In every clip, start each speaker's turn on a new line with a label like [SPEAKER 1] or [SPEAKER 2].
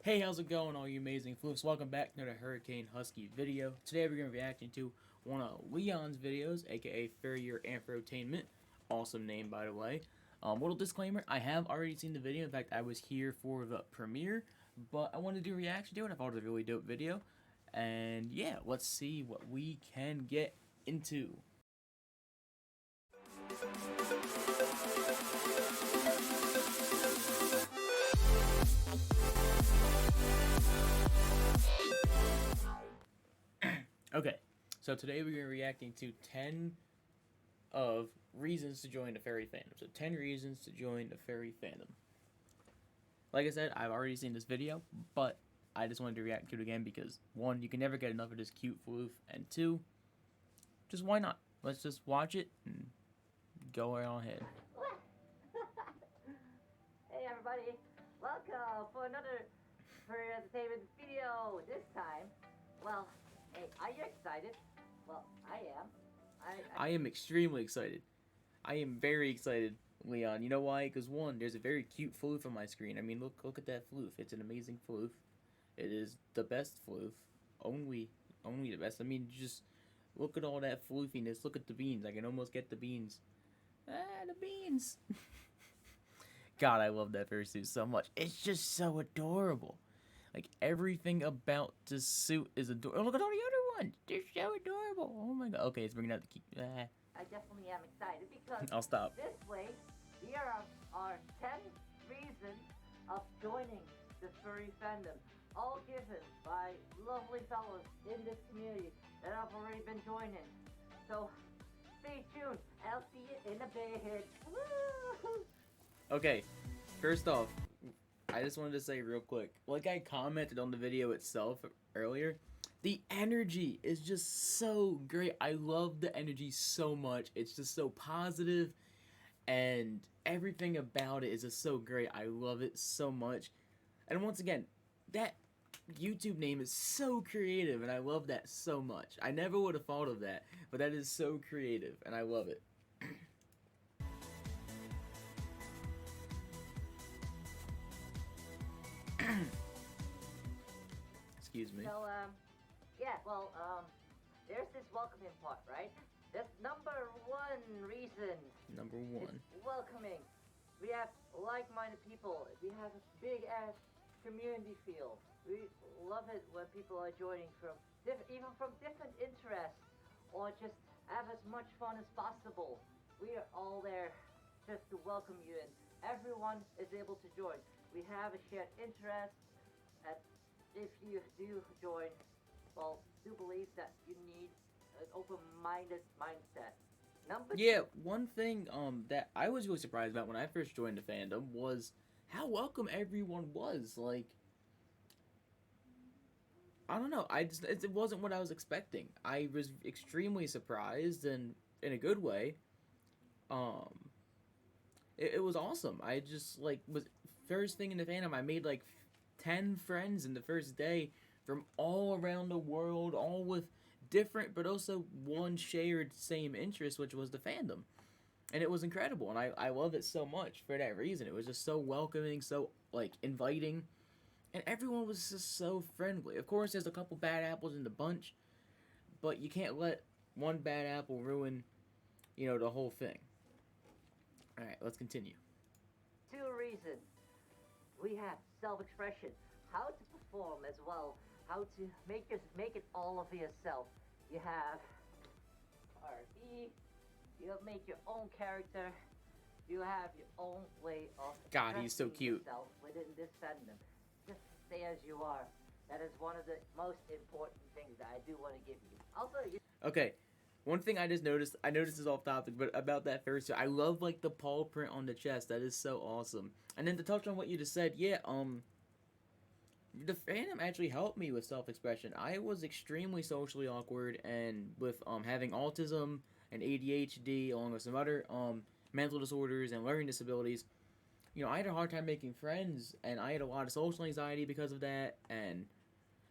[SPEAKER 1] Hey, how's it going, all you amazing floofs? Welcome back to another Hurricane Husky video. Today we're going to be reacting to one of Leon's videos, aka Furrier Amphotainment. Awesome name, by the way. Little disclaimer, I have already seen the video. In fact, I was here for the premiere, but I wanted to do a reaction to it. I thought it was a really dope video. And yeah, let's see what we can get into. Okay, so today we're going to be reacting to 10 of reasons to join the furry fandom. So 10 reasons to join the furry fandom. Like I said, I've already seen this video, but I just wanted to react to it again because, one, you can never get enough of this cute floof, and two, just why not? Let's just watch it and go right on ahead.
[SPEAKER 2] Hey everybody, welcome for another Furry Entertainment video. This time, well, hey, are you excited? Well, I am.
[SPEAKER 1] I am extremely excited. I am very excited, Leon. You know why? Because one, there's a very cute floof on my screen. I mean, look at that floof. It's an amazing floof. It is the best floof. Only the best. I mean, just look at all that floofiness. Look at the beans. I can almost get the beans. Ah, the beans. God, I love that fursuit so much. It's just so adorable. Like, everything about the suit is adorable. Oh, look at all the other ones. They're so adorable. Oh my god. Okay, it's bringing out the key.
[SPEAKER 2] I definitely am excited because
[SPEAKER 1] I'll stop.
[SPEAKER 2] this way, here are 10 reasons of joining the furry fandom, all given by lovely fellows in this community that I've already been joining. So, stay tuned. I'll see you in a bit. Woo!
[SPEAKER 1] Okay, first off, I just wanted to say real quick, like I commented on the video itself earlier, the energy is just so great. I love the energy so much. It's just so positive, and everything about it is just so great. I love it so much. And once again, that YouTube name is so creative, and I love that so much. I never would have thought of that, but that is so creative, and I love it. Excuse me.
[SPEAKER 2] So, there's this welcoming part, right? That's number one reason.
[SPEAKER 1] Number one.
[SPEAKER 2] It's welcoming. We have like-minded people. We have a big-ass community feel. We love it when people are joining from even from different interests, or just have as much fun as possible. We are all there just to welcome you in. Everyone is able to join. We have a shared interest. And if you do join, well, do believe that you need an open-minded mindset.
[SPEAKER 1] Yeah, one thing that I was really surprised about when I first joined the fandom was how welcome everyone was. Like, I don't know, it wasn't what I was expecting. I was extremely surprised, and in a good way. Um, it was awesome. I just like was first thing in the fandom. I made like 10 friends in the first day from all around the world, all with different but also one shared same interest, which was the fandom. And it was incredible, and I love it so much for that reason. It was just so welcoming, so like inviting, and everyone was just so friendly. Of course, there's a couple bad apples in the bunch, but you can't let one bad apple ruin, the whole thing. Alright, let's continue.
[SPEAKER 2] Two reasons. We have self-expression, how to perform as well, how to make it all of yourself. You have RB, you make your own character, you have your own way of
[SPEAKER 1] God, he's so cute.
[SPEAKER 2] yourself within this fandom. Just stay as you are. That is one of the most important things that I do want to give you. Also,
[SPEAKER 1] Okay, one thing I noticed this off topic, but about that first, I love like the paw print on the chest. That is so awesome. And then to touch on what you just said, yeah, the fandom actually helped me with self-expression. I was extremely socially awkward, and with having autism and ADHD, along with some other mental disorders and learning disabilities, I had a hard time making friends, and I had a lot of social anxiety because of that, and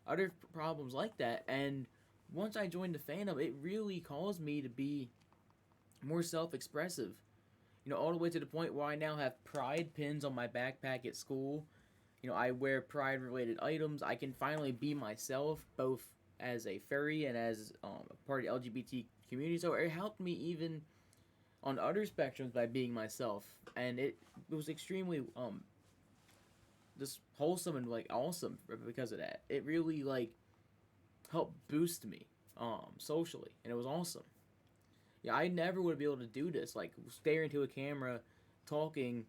[SPEAKER 1] other problems like that. And once I joined the fandom, it really caused me to be more self-expressive. All the way to the point where I now have pride pins on my backpack at school. I wear pride related items. I can finally be myself, both as a furry and as a part of the LGBT community. So it helped me even on other spectrums by being myself, and it was extremely just wholesome and like awesome because of that. It really like helped boost me socially, and it was awesome. Yeah, I never would be able to do this, like stare into a camera, talking,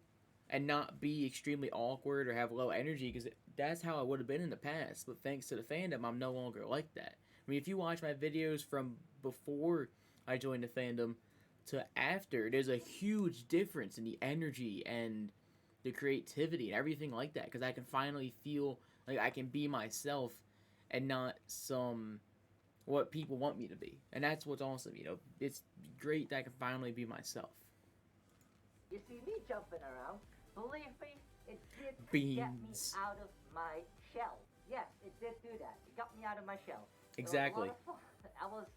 [SPEAKER 1] and not be extremely awkward or have low energy, because that's how I would have been in the past. But thanks to the fandom, I'm no longer like that. I mean, if you watch my videos from before I joined the fandom to after, there's a huge difference in the energy and the creativity and everything like that, because I can finally feel like I can be myself and not some what people want me to be. And that's what's awesome, It's great that I can finally be myself.
[SPEAKER 2] You see me jumping around. Believe me, it did get me
[SPEAKER 1] Beans.
[SPEAKER 2] out of my shell. Yes, it did do that. It got me out of my shell.
[SPEAKER 1] Exactly.
[SPEAKER 2] It was a lot of fun. I was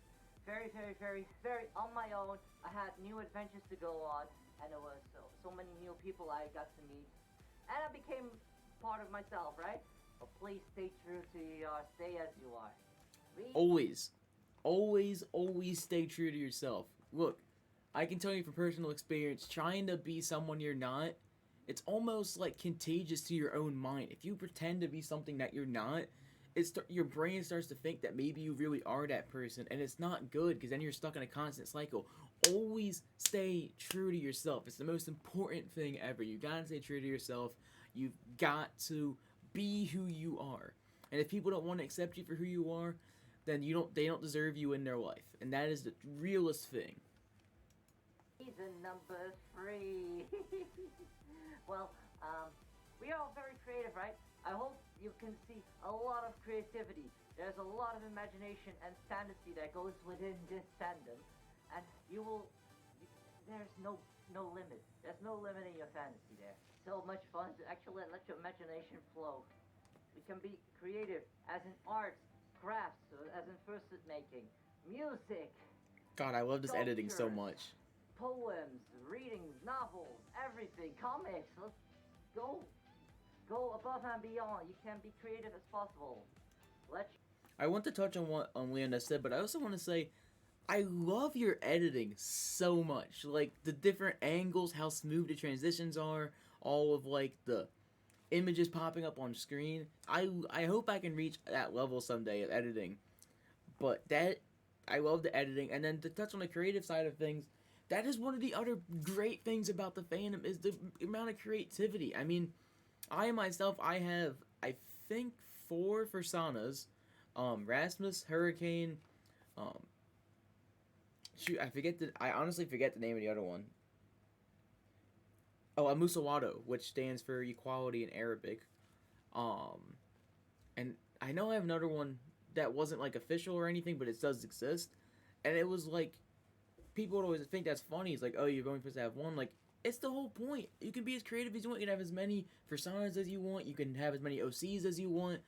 [SPEAKER 2] very, very, very, very on my own. I had new adventures to go on, and there was so many new people I got to meet, and I became part of myself, right? But please stay true to you. Stay as you are. Read.
[SPEAKER 1] Always, always stay true to yourself. Look, I can tell you from personal experience, trying to be someone you're not, it's almost like contagious to your own mind. If you pretend to be something that you're not, your brain starts to think that maybe you really are that person, and it's not good because then you're stuck in a constant cycle. Always stay true to yourself. It's the most important thing ever. You gotta stay true to yourself. You've got to be who you are. And if people don't want to accept you for who you are, then they don't deserve you in their life. And that is the realest thing.
[SPEAKER 2] Season number 3. Well, we are all very creative, right? I hope you can see a lot of creativity. There's a lot of imagination and fantasy that goes within this fandom, and there's no limit. There's no limit in your fantasy there. So much fun to actually let your imagination flow. We can be creative as in arts, crafts, as in fursuit making, music,
[SPEAKER 1] God, I love this editing so
[SPEAKER 2] sculptures,
[SPEAKER 1] much.
[SPEAKER 2] poems, readings, novels, everything, comics. Let's go above and beyond. You can be creative as possible. Let's.
[SPEAKER 1] I want to touch on what Leona said, but I also want to say I love your editing so much. Like the different angles, how smooth the transitions are, all of like the images popping up on screen. I hope I can reach that level someday of editing. But that I love the editing, and then to touch on the creative side of things, that is one of the other great things about the fandom is the amount of creativity. I mean, I myself I have I think 4 personas, Rasmus, Hurricane, um, shoot I honestly forget the name of the other one. Oh, Amusawado, which stands for equality in Arabic. Um, and I know I have another one that wasn't like official or anything, but it does exist. And it was like people would always think that's funny. It's like, oh, you're going to have one. Like, it's the whole point. You can be as creative as you want. You can have as many personas as you want. You can have as many OCs as you want.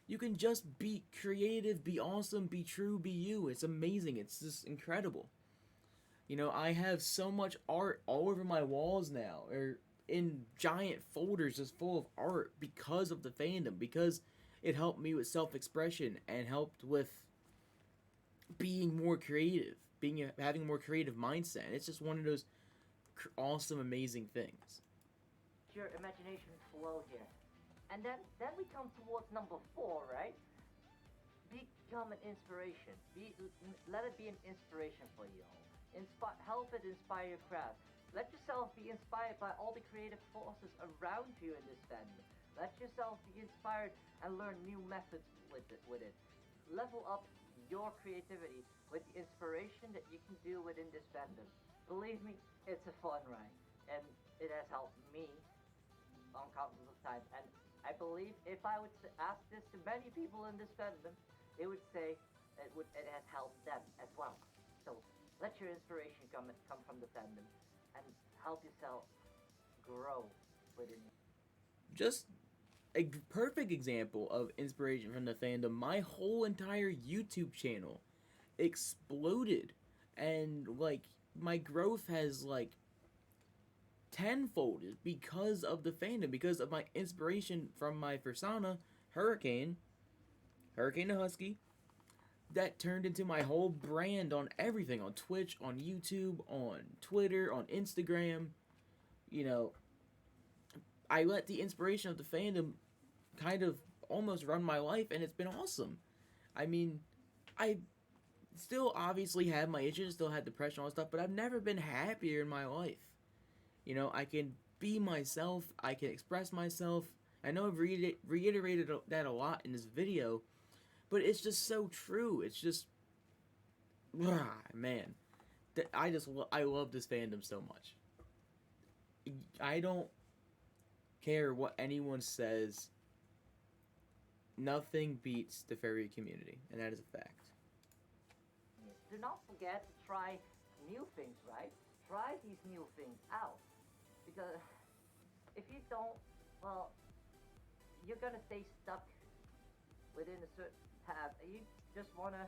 [SPEAKER 1] You can just be creative, be awesome, be true, be you. It's amazing. It's just incredible. I have so much art all over my walls now, or in giant folders just full of art because of the fandom, because it helped me with self expression and helped with being more creative, having a more creative mindset. It's just one of those awesome, amazing things.
[SPEAKER 2] your imagination flow here. And then we come towards number 4, right? Become an inspiration. Let it be an inspiration for you. Help it inspire your craft. Let yourself be inspired by all the creative forces around you in this fandom. Let yourself be inspired and learn new methods with it. Level up your creativity with the inspiration that you can do within this fandom. Believe me, it's a fun ride, and it has helped me on countless of times. And I believe if I would ask this to many people in this fandom, they would say it has helped them as well. So let your inspiration come from the fandom and help yourself grow within you.
[SPEAKER 1] Just a perfect example of inspiration from the fandom. My whole entire YouTube channel exploded, and like my growth has like tenfolded because of the fandom, because of my inspiration from my persona, Hurricane, Hurricane the Husky, that turned into my whole brand on everything, on Twitch, on YouTube, on Twitter, on Instagram. You know, I let the inspiration of the fandom kind of almost run my life, and it's been awesome. I mean, I still obviously have my issues, still had depression, all that stuff, but I've never been happier in my life. You know, I can be myself, I can express myself. I know I've reiterated that a lot in this video, but it's just so true. It's just, man, I love this fandom so much. I don't care what anyone says. Nothing beats the furry community, and that is a fact.
[SPEAKER 2] Do not forget to try new things, right? Try these new things out. Because if you don't, well, you're gonna stay stuck within a certain path. You just wanna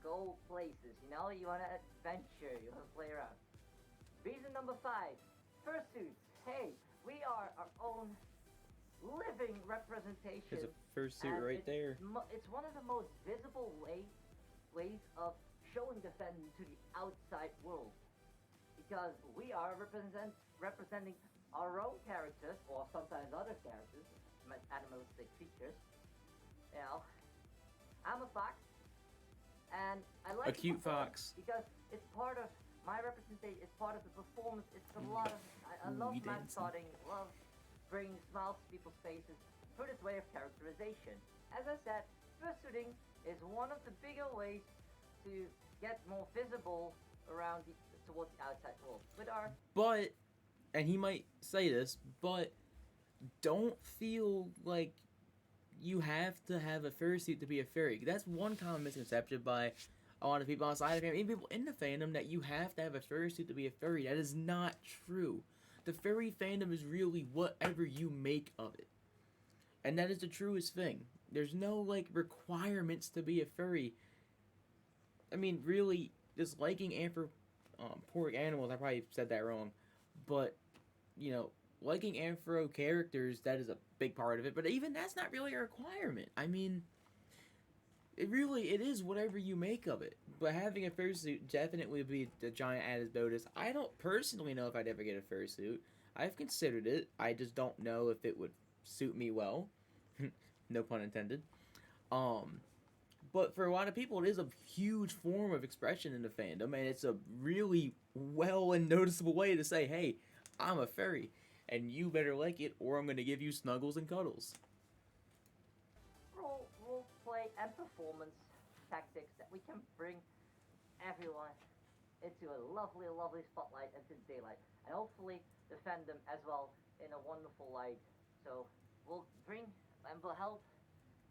[SPEAKER 2] go places, you know? You wanna adventure, you wanna play around. Reason number 5, fursuits. Hey, we are our own living representation.
[SPEAKER 1] There's a fursuit right there.
[SPEAKER 2] It's one of the most visible ways of showing the fandom to the outside world, because we are representing our own characters, or sometimes other characters, animalistic features. You know, I'm a fox, and I like
[SPEAKER 1] a cute fox
[SPEAKER 2] because it's part of my representation. It's part of the performance. It's a lot of I love mascotting. Love bringing smiles to people's faces through this way of characterization. As I said, fursuiting is one of the bigger ways to get more visible around towards the outside world.
[SPEAKER 1] But, and he might say this, but don't feel like you have to have a fursuit to be a furry. That's one common misconception by a lot of people outside of fandom, even people in the fandom, that you have to have a fursuit to be a furry. That is not true. The furry fandom is really whatever you make of it. And that is the truest thing. There's no, like, requirements to be a furry. I mean, really, just liking anthropomorphic animals, I probably said that wrong, but, you know, liking anthro characters, that is a big part of it, but even that's not really a requirement. I mean, it is whatever you make of it. But having a fursuit definitely would be the giant added bonus. I don't personally know if I'd ever get a fursuit. I've considered it. I just don't know if it would suit me well. No pun intended. But for a lot of people, it is a huge form of expression in the fandom, and it's a really well and noticeable way to say, hey, I'm a furry, and you better like it, or I'm going to give you snuggles and cuddles.
[SPEAKER 2] Role play and performance tactics that we can bring everyone into a lovely, lovely spotlight and to daylight, and hopefully the fandom as well in a wonderful light. So we'll bring and we'll help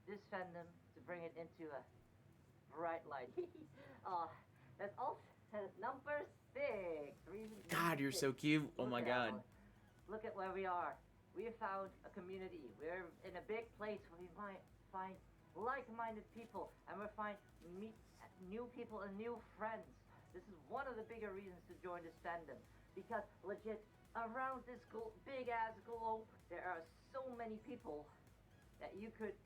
[SPEAKER 2] this fandom to bring it into a bright light. That's all. Number 6.
[SPEAKER 1] God, you're so cute. Oh my God.
[SPEAKER 2] Look at where we are. We have found a community. We're in a big place where we might find like-minded people, and we'll meet new people and new friends. This is one of the bigger reasons to join this fandom, because legit around this big ass globe there are so many people that you could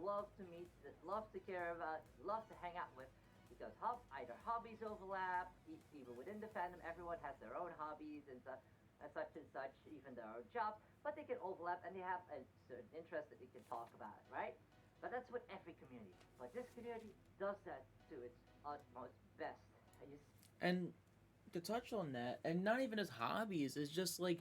[SPEAKER 2] love to meet, that love to care about, love to hang out with, because either hobbies overlap, even within the fandom everyone has their own hobbies and such, even their own job, but they can overlap and they have a certain interest that you can talk about, right? But that's with every community. But this community does that to its utmost best.
[SPEAKER 1] And to touch on that, and not even as hobbies, it's just like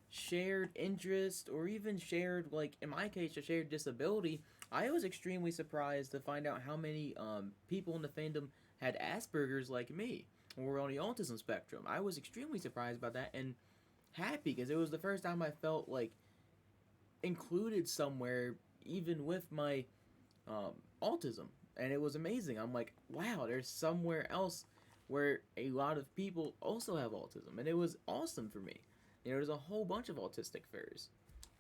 [SPEAKER 1] shared interest, or even shared, like in my case, a shared disability. I was extremely surprised to find out how many people in the fandom had Asperger's like me, or were on the autism spectrum. I was extremely surprised by that and happy, because it was the first time I felt like included somewhere, even with my autism, and it was amazing. I'm like, wow, there's somewhere else where a lot of people also have autism, and it was awesome for me. You know, there's a whole bunch of autistic furries,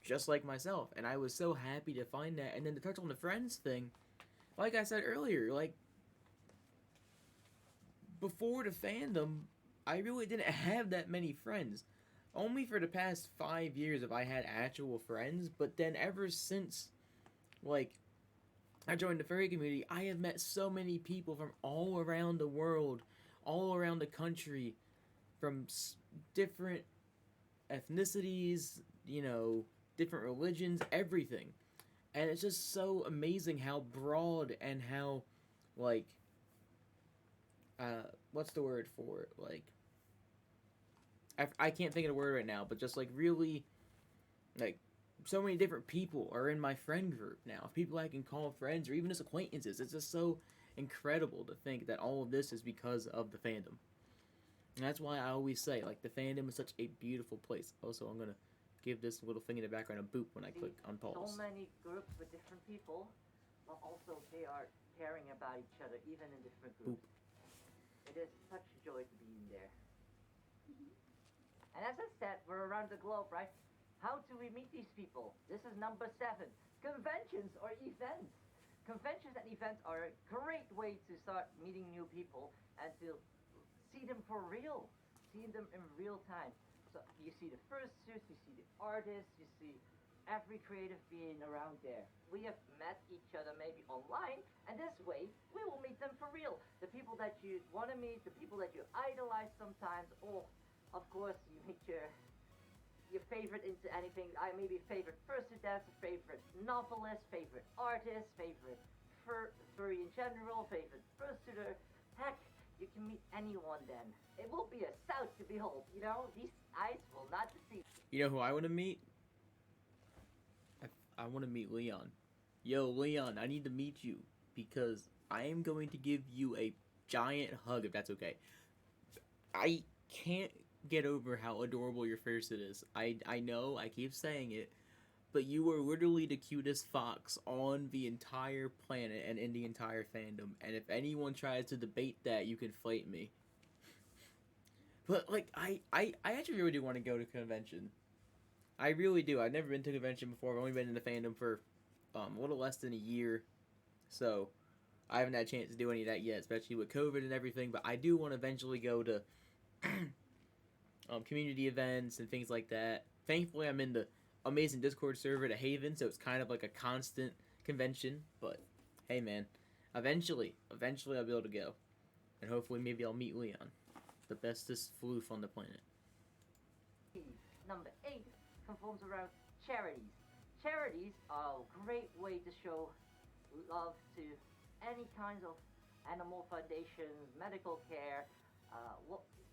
[SPEAKER 1] just like myself, and I was so happy to find that. And then to touch on the friends thing, like I said earlier, like, before the fandom, I really didn't have that many friends. only for the past 5 years have I had actual friends, but then ever since, like, I joined the furry community, I have met so many people from all around the world, all around the country, from different ethnicities, different religions, everything. And it's just so amazing how broad and how, like, what's the word for it? Like, I can't think of the word right now, but just like really, like, so many different people are in my friend group now. People I can call friends or even as acquaintances. It's just so incredible to think that all of this is because of the fandom. And that's why I always say, like, the fandom is such a beautiful place. Also, I'm gonna give this little thing in the background a boop when I click on
[SPEAKER 2] So
[SPEAKER 1] pause.
[SPEAKER 2] many groups with different people, but also they are caring about each other, even in different
[SPEAKER 1] Boop.
[SPEAKER 2] groups. It is such a joy to be in there. And as I said, we're around the globe, right? How do we meet these people? This is number 7. Conventions or events. Conventions and events are a great way to start meeting new people and to see them for real, see them in real time. So you see the fursuits, you see the artists, you see every creative being around there. We have met each other maybe online, and this way we will meet them for real. The people that you want to meet, the people that you idolize sometimes, or of course you meet your favorite into anything. I maybe favorite fursuit dancer, favorite novelist, favorite artist, favorite furry in general, favorite fursuiter. Heck, you can meet anyone then. It will be a sight to behold, you know? These eyes will not deceive.
[SPEAKER 1] You know who I want to meet? I want to meet Leon. Yo, Leon, I need to meet you because I am going to give you a giant hug if that's okay. I can't get over how adorable your fursuit is. I know, I keep saying it, but you are literally the cutest fox on the entire planet and in the entire fandom. And if anyone tries to debate that, you can fight me. But like, I actually really do want to go to convention. I really do. I've never been to a convention before. I've only been in the fandom for a little less than a year, so I haven't had a chance to do any of that yet, especially with COVID and everything. But I do want to eventually go to community events and things like that. Thankfully, I'm in the amazing Discord server to Haven, so it's kind of like a constant convention. But hey, man, eventually I'll be able to go, and hopefully maybe I'll meet Leon, the bestest floof on the planet.
[SPEAKER 2] Number 8 conforms around charities. Charities are a great way to show love to any kinds of animal foundations, medical care,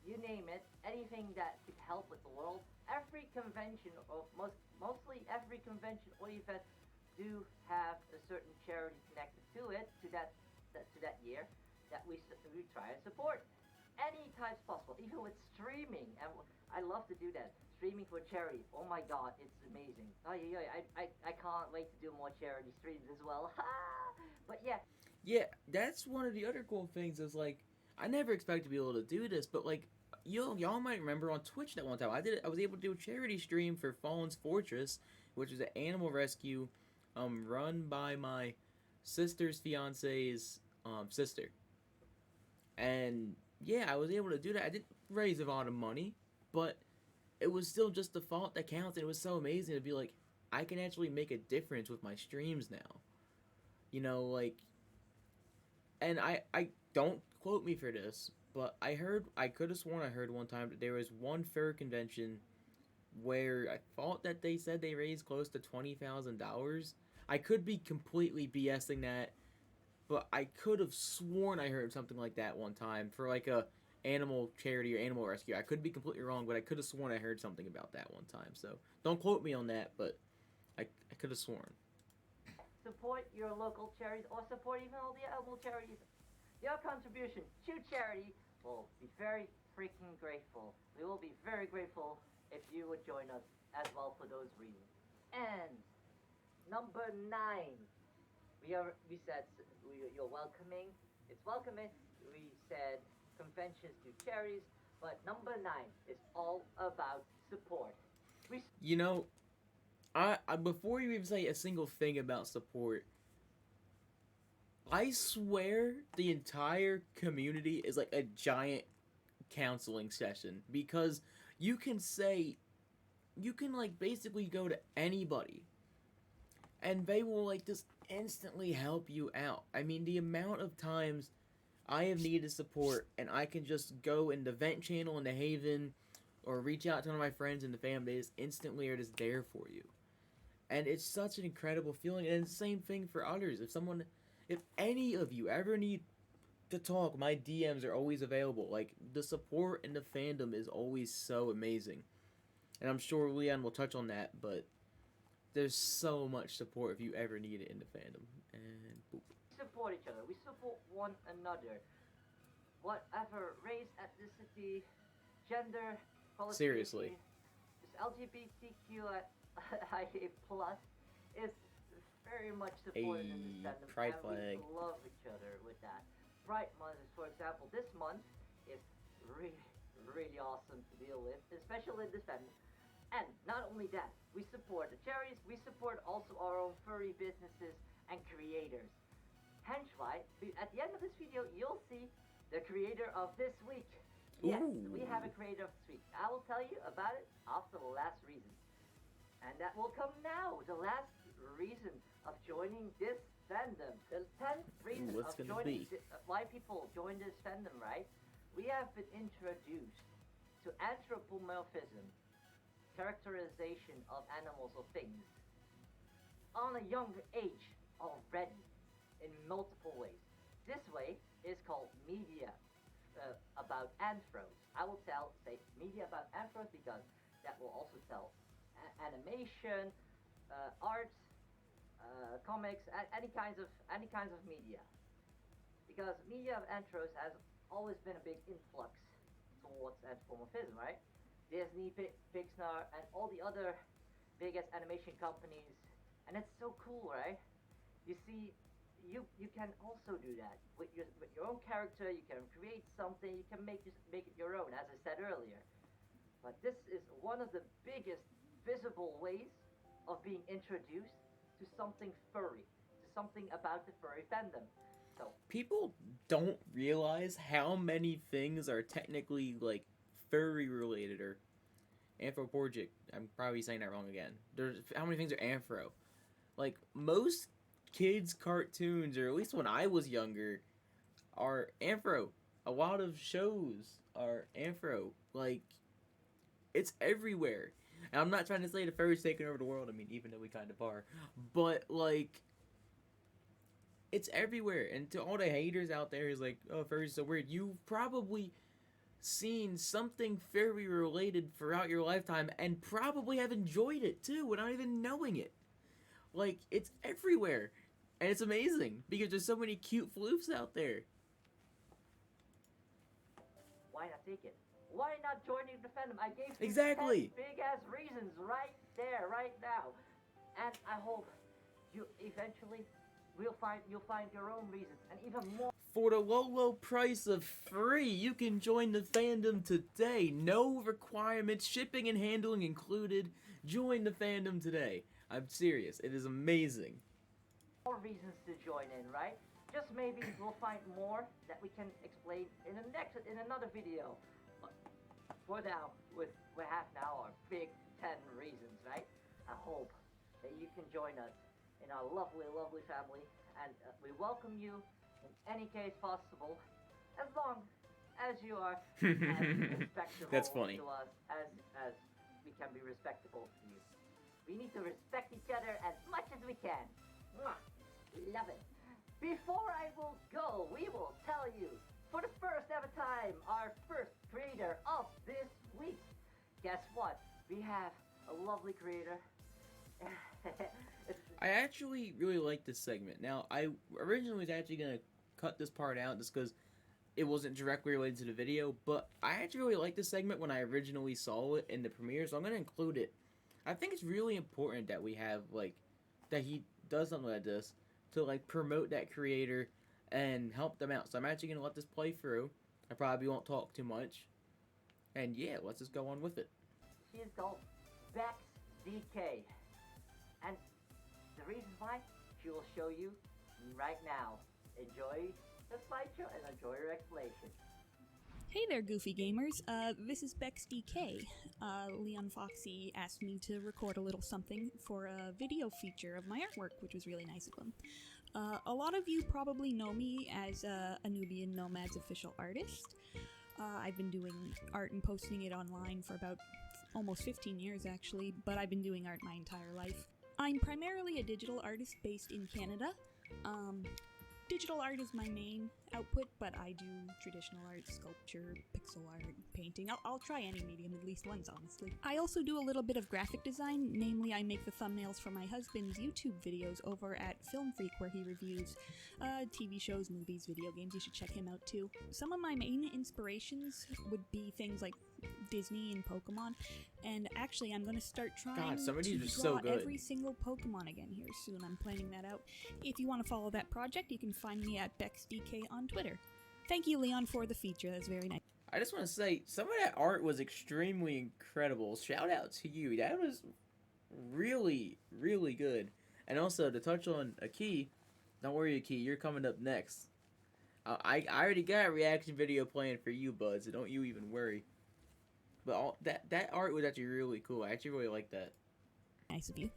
[SPEAKER 2] you name it, anything that could help with the world. Every convention, or mostly every convention or event, do have a certain charity connected to it, to that year, that we try and support. Any types possible, even with streaming, and I love to do that. Streaming for charity. Oh my god, it's amazing. Oh yeah, I can't wait to do more charity streams as well. But yeah,
[SPEAKER 1] Yeah, that's one of the other cool things is like I never expected to be able to do this, but like y'all might remember on Twitch that one time I was able to do a charity stream for Fallen's Fortress, which is an animal rescue run by my sister's fiance's sister. And yeah, I was able to do that. I didn't raise a lot of money, but it was still just the thought that counts, and it was so amazing to be like I can actually make a difference with my streams now. Like, and I don't quote me for this, but I could have sworn I heard one time that there was one fur convention where I thought that they said they raised close to $20,000. I could be completely BSing that, but I could have sworn I heard something like that one time for like a animal charity or animal rescue. I could be completely wrong, but I could have sworn I heard something about that one time. So don't quote me on that, but I could have sworn.
[SPEAKER 2] support your local charities or support even all the animal charities. Your contribution to charity will be very freaking grateful. We will be very grateful if you would join us as well for those reasons. And number 9, we said you're welcoming. It's welcoming. We said conventions to charities, but number 9 is all about support. We
[SPEAKER 1] You know, I before you even say a single thing about support, I swear the entire community is like a giant counseling session because you can say you can like basically go to anybody and they will like just instantly help you out. I mean, the amount of times I have needed support and I can just go in the vent channel in the Haven or reach out to one of my friends in the fam, they just instantly are just there for you. And it's such an incredible feeling. And it's the same thing for others. If any of you ever need to talk, my DMs are always available. Like, the support in the fandom is always so amazing. And I'm sure Leon will touch on that, but there's so much support if you ever need it in the fandom. And boop.
[SPEAKER 2] Support each other. We support one another. Whatever race, ethnicity, gender,
[SPEAKER 1] Seriously.
[SPEAKER 2] this LGBTQIA plus is very much supported in this fandom,
[SPEAKER 1] pride
[SPEAKER 2] and
[SPEAKER 1] flag.
[SPEAKER 2] we love each other with that. Pride Month, for example, this month is really awesome to deal with, especially in this fandom. And not only that, we support the charities, we support also our own furry businesses and creators. Hence why, at the end of this video, you'll see the creator of this week. Yes,
[SPEAKER 1] Ooh.
[SPEAKER 2] we have a creator of this week. I will tell you about it after the last reason. And that will come now, the last reason of joining this fandom. The 10th reason
[SPEAKER 1] what's
[SPEAKER 2] of
[SPEAKER 1] gonna
[SPEAKER 2] joining
[SPEAKER 1] be?
[SPEAKER 2] why people join this fandom, right? We have been introduced to anthropomorphism, characterization of animals or things, on a young age already, in multiple ways. This way is called media about anthros. I will say media about anthros because that will also tell animation, art, comics, any kinds of media. Because media of anthros has always been a big influx towards anthropomorphism, right? Disney, Pixar, and all the other biggest animation companies, and it's so cool, right? You see, you can also do that with your own character. You can create something. You can make it your own, as I said earlier. But this is one of the biggest visible ways of being introduced to something furry, to something about the furry fandom. So
[SPEAKER 1] People don't realize how many things are technically like furry related or anthropomorphic. I'm probably saying that wrong again. There's how many things are anthro? Like most kids' cartoons, or at least when I was younger, are anthro. A lot of shows are anthro. Like it's everywhere. And I'm not trying to say the furry's taking over the world. I mean, even though we kind of are, but like it's everywhere. And to all the haters out there, is like, oh, furry's so weird. You've probably seen something furry related throughout your lifetime and probably have enjoyed it too without even knowing it. Like, it's everywhere. And it's amazing because there's so many cute floofs out there.
[SPEAKER 2] why not take it? Why not joining the fandom? I gave you
[SPEAKER 1] Exactly.
[SPEAKER 2] 10 big ass reasons right there, right now. And I hope you eventually you'll find your own reasons and even more.
[SPEAKER 1] For the low price of free, you can join the fandom today. No requirements, shipping and handling included. Join the fandom today. I'm serious. It is amazing.
[SPEAKER 2] More reasons to join in, right? Just maybe we'll find more that we can explain in another video. But for now, we have now our big 10 reasons, right? I hope that you can join us in our lovely family, and we welcome you in any case possible, as long as you are as respectable
[SPEAKER 1] That's funny.
[SPEAKER 2] to us as we can be respectable to you. We need to respect each other as much as we can. Mwah. Love it. Before I will go, we will tell you, for the first ever time, our first creator of this week. Guess what? We have a lovely creator.
[SPEAKER 1] I actually really like this segment. Now, I originally was actually going to cut this part out just because it wasn't directly related to the video, but I actually really liked this segment when I originally saw it in the premiere, so I'm going to include it. I think it's really important that we have, like, that he does something like this to, like, promote that creator and help them out. So I'm actually going to let this play through. I probably won't talk too much. And yeah, let's just go on with it.
[SPEAKER 2] She is called Bex DK. And the reason why, she will show you right now. Enjoy the slideshow and enjoy your explanation.
[SPEAKER 3] Hey there, Goofy Gamers. This is Bex DK. Leon Foxy asked me to record a little something for a video feature of my artwork, which was really nice of him. A lot of you probably know me as a Nubian Nomad's official artist. I've been doing art and posting it online for about almost 15 years, actually, but I've been doing art my entire life. I'm primarily a digital artist based in Canada. Digital art is my main output, but I do traditional art, sculpture, pixel art, painting. I'll try any medium at least once, honestly. I also do a little bit of graphic design, namely I make the thumbnails for my husband's YouTube videos over at Film Freak, where he reviews TV shows, movies, video games. You should check him out too. Some of my main inspirations would be things like Disney and Pokemon, and actually I'm going to start trying
[SPEAKER 1] God, some of
[SPEAKER 3] to
[SPEAKER 1] these are
[SPEAKER 3] draw
[SPEAKER 1] so good.
[SPEAKER 3] every single Pokemon again here soon. I'm planning that out. If you want to follow that project, you can find me at BexDK on Twitter. Thank you, Leon, for the feature. That's very nice.
[SPEAKER 1] I just want to say, some of that art was extremely incredible. Shout out to you. That was really, really good. And also, to touch on Aki, don't worry, Aki, you're coming up next. I already got a reaction video planned for you, bud, so don't you even worry. But all that art was actually really cool. I actually really like that.
[SPEAKER 3] Nice of you.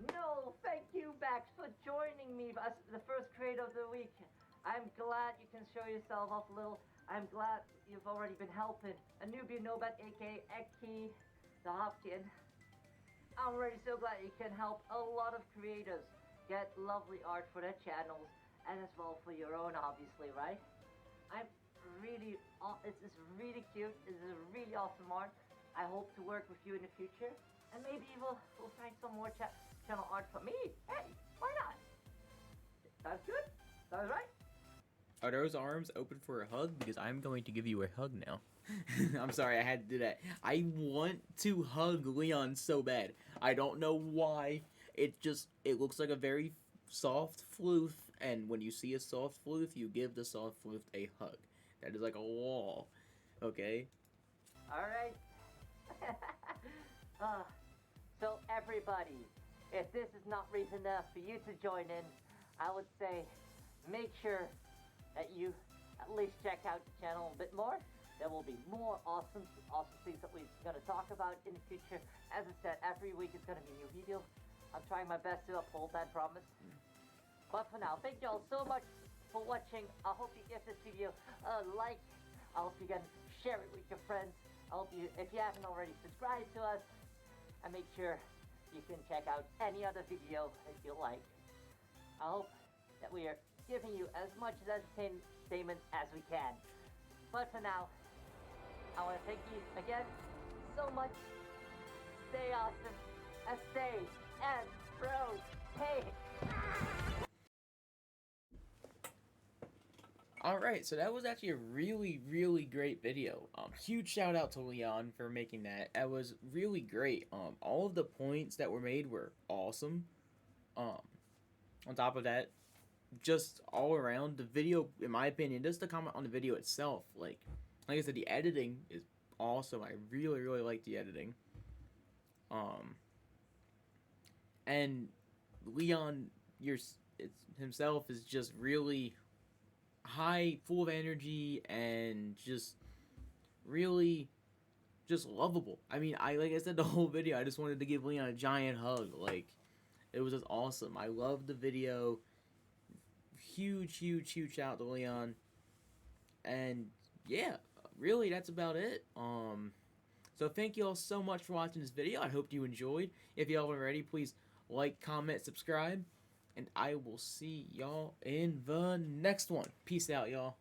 [SPEAKER 2] No, thank you, Bax, for joining me as the first creator of the week. I'm glad you can show yourself off a little. I'm glad you've already been helping a newbie Nobat, aka Eki the Hopkin. I'm already so glad you can help a lot of creators get lovely art for their channels and as well for your own, obviously, right? I'm really, it's really cute. This is really awesome art. I hope to work with you in the future, and maybe we'll find some more channel art for me. Hey, why not? Sounds good. Sounds right.
[SPEAKER 1] Are those arms open for a hug? Because I'm going to give you a hug now. I'm sorry, I had to do that. I want to hug Leon so bad. I don't know why. It looks like a very soft floof, and when you see a soft floof, you give the soft floof a hug. That is like a wall. Okay?
[SPEAKER 2] Alright. So everybody, if this is not reason enough for you to join in, I would say make sure that you at least check out the channel a bit more. There will be more awesome things that we're going to talk about in the future. As I said, every week is going to be a new video. I'm trying my best to uphold that promise. But for now, thank you all so much for watching. I hope you give this video a like. I hope you can share it with your friends. I hope you, if you haven't already, subscribe to us. And make sure you can check out any other video that you like. I hope that we are giving you as much entertainment as we can. But for now, I want to thank you again so much. Stay awesome and stay and rotate.
[SPEAKER 1] Alright, so that was actually a really, really great video. Huge shout out to Leon for making that. That was really great. All of the points that were made were awesome. On top of that, just all around, the video, in my opinion, just to comment on the video itself, like I said, the editing is awesome. I really, really like the editing. And Leon himself is just really high, full of energy, and just really just lovable. I mean, like I said, the whole video, I just wanted to give Leon a giant hug. Like, it was just awesome. I loved the video. Huge shout out to Leon. And yeah, really, that's about it. So thank you all so much for watching this video. I hope you enjoyed. If you haven't already, please like, comment, subscribe, and I will see y'all in the next one. Peace out, y'all.